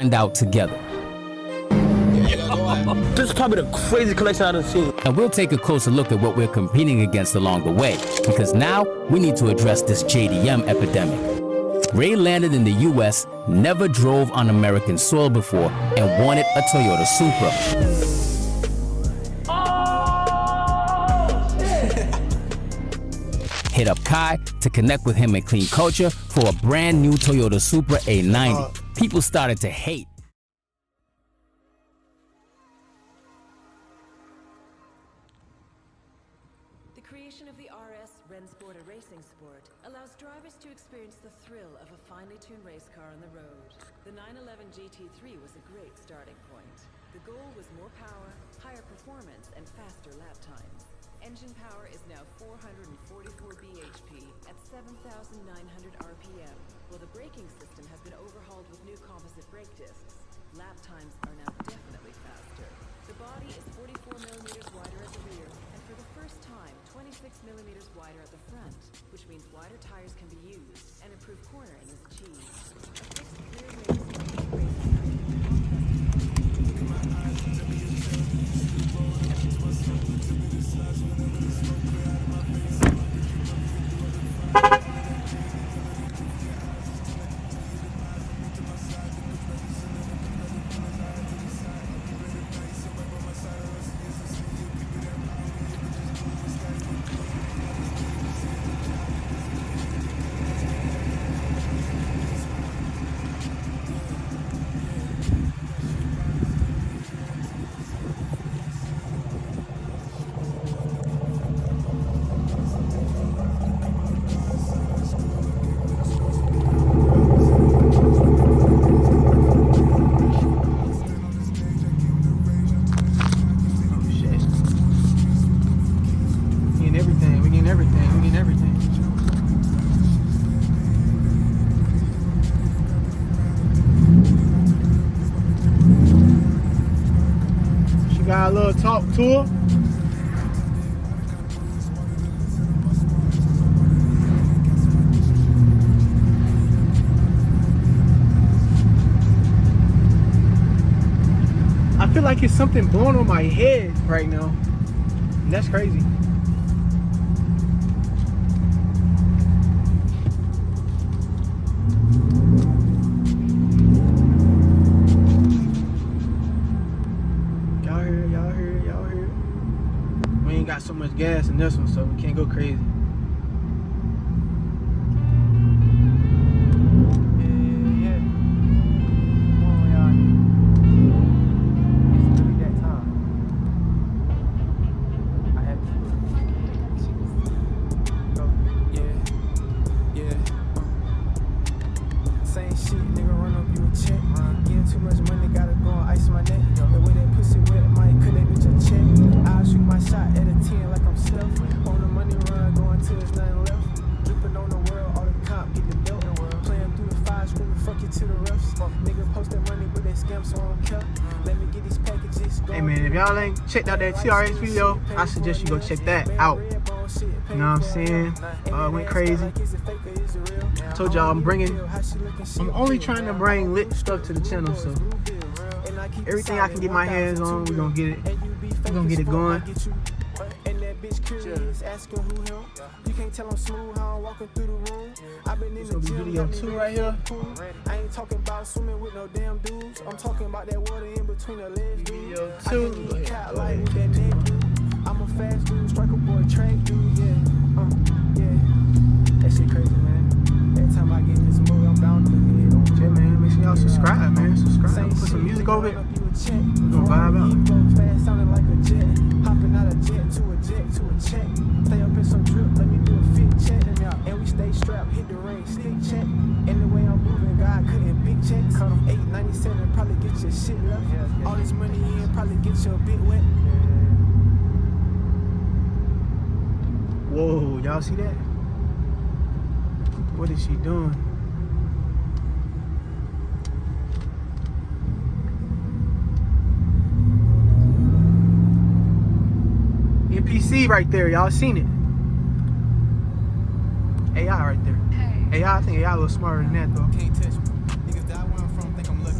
find out together. This is probably the craziest collection I've seen. And we'll take a closer look at what we're competing against along the way, because now we need to address this JDM epidemic. Ray landed in the US, never drove on American soil before, and wanted a Toyota Supra. Hit up Kai to connect with him at Clean Culture for a brand new Toyota Supra A90. People started to hate. The creation of the RS Rennsport, a racing sport, allows drivers to experience the thrill of a finely tuned race car on the road. The 911 GT3 was a great starting point. The goal was more power, higher performance, and faster lap times. Engine power is now 444 bhp at 7,900 RPM, while the braking system has been overhauled with new composite brake discs. Lap times are now definitely faster. The body is 44 millimeters wider at the rear, and for the first time, 26 millimeters wider at the front, which means wider tires can be used, and improved cornering is achieved. A fixed rear wing Got a little talk to her. I feel like it's something blowing on my head right now. And that's crazy. Got so much gas in this one, so we can't go crazy. Yeah. Come on, y'all. It's really that time. I had to. Yeah. Same shit, nigga, run up you a check. Getting too much money, gotta go and ice my neck. The way that pussy wet, might cut that bitch a check. I'll shoot my shot at a 10 like I'm Steph. On the money run, going till there's nothing left. Dripping on the world, all the comp, get the belt. Playing through the five, screaming fuck you to the refs. Nigga post that money, but they scam, so I don't care. Let me get these packages. Hey man, if y'all ain't checked out that TRX video, I suggest you go check that out. You know what I'm saying? Went crazy. I told y'all I'm only trying to bring lit stuff to the channel, so everything I can get my hands on, we're gonna get it. We're gonna get it going. Bitch curious, asking who him. You can't tell I'm smooth how I'm walking through the room. I've been in the gym, video 2 right here. I ain't talking about swimming with no damn dudes. I'm talking about that water in between the legs. Video 2. I'm a fast dude, striker boy, track dude, yeah. That shit crazy, man. Every time I get in this mode, I'm bound to look at it. Yeah, man, make sure y'all subscribe, man. Subscribe. Put some music over it. We're gonna vibe out. Fast sounding like a jet. Hopping out a jet to a jet to a check. Stay up in some drip, let me do a fit check. And we stay strapped, hit the ring, stick check. And the way I'm moving, God cutting big checks. 897, probably get your shit left. All this money in, probably get your bit wet. Whoa, y'all see that? What is she doing? NPC right there, y'all seen it. AI right there. Hey. AI, I think AI a little smarter than that though. Can't touch me. Niggas die where I'm from, think I'm lucky.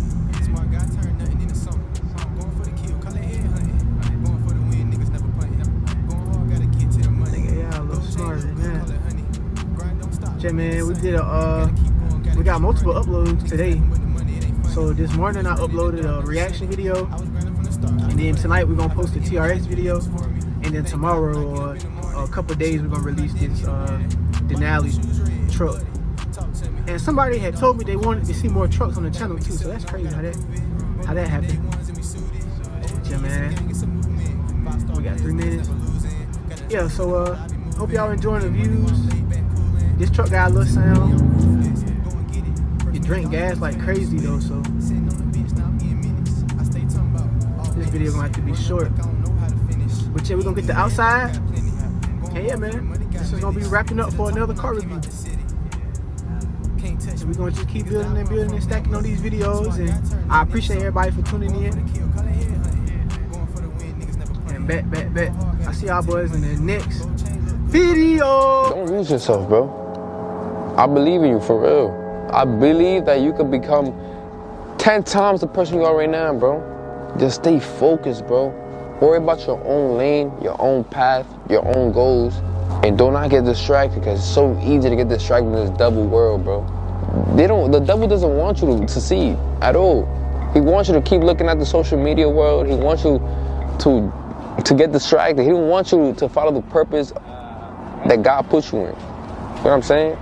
that, man. We got multiple uploads today. So this morning I uploaded a reaction video, and then tonight we're gonna post a TRX video, and then tomorrow or a couple days we're gonna release this Denali truck. And somebody had told me they wanted to see more trucks on the channel too, so that's crazy how that happened. Yeah, man. We got 3 minutes. Yeah, so hope y'all enjoying the views. This truck got a little sound. It drink gas like crazy though, so this video gonna have to be short. But yeah, we're gonna get the outside. And yeah, man, this is gonna be wrapping up for another car review. So we're gonna just keep building and stacking on these videos, and I appreciate everybody for tuning in. And bet. I see y'all boys in the next video. Don't lose yourself, bro. I believe in you, for real. I believe that you could become 10 times the person you are right now, bro. Just stay focused, bro. Worry about your own lane, your own path, your own goals. And do not get distracted, because it's so easy to get distracted in this double world, bro. The devil doesn't want you to succeed at all. He wants you to keep looking at the social media world. He wants you to get distracted. He don't want you to follow the purpose that God put you in. You know what I'm saying?